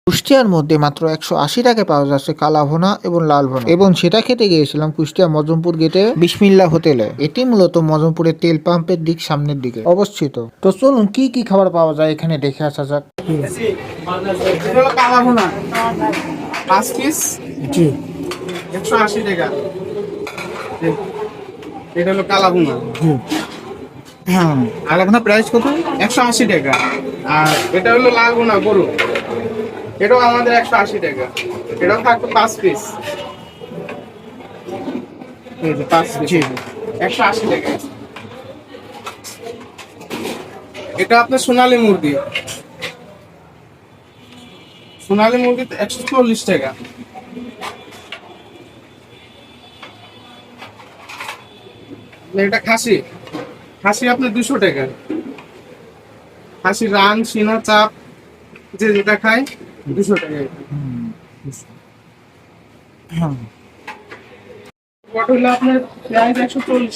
কুষ্টিয়ার মধ্যে মাত্র 180 টাকায় পাওয়া যাচ্ছে কালা ভুনা এবং লাল ভুনা, এবং সেটা খেতে গিয়েছিলাম কুষ্টিয়া মজমপুর গেটে বিসমিল্লাহ হোটেলে। এটি মূলত মজমপুরের তেল পাম্পের দিক সামনের দিকে অবস্থিত। তো চলুন কি কি খাবার পাওয়া যায় এখানে দেখে আসা যাক। কালা ভুনা 5 পিস জি 180 টাকা। এটা হলো কালা ভুনা। হ্যাঁ, আর আপনার প্রাইস কত? 180 টাকা। আর এটা হলো লাল ভুনা গরু, এটাও আমাদের 180 টাকা। এটাও থাকবে 5 পিস। এই যে 5 পিস জি 180 টাকা। এটা আপনার সোনালী মুরগি, সোনালী মুরগি 140 টাকা। এটা খাসি, খাসি আপনার 200 টাকা। খাসি রান সিনা চাপ যে যেটা খায় 200 টাকা। হ্যাঁ। পট হলো আপনার প্রাইস 140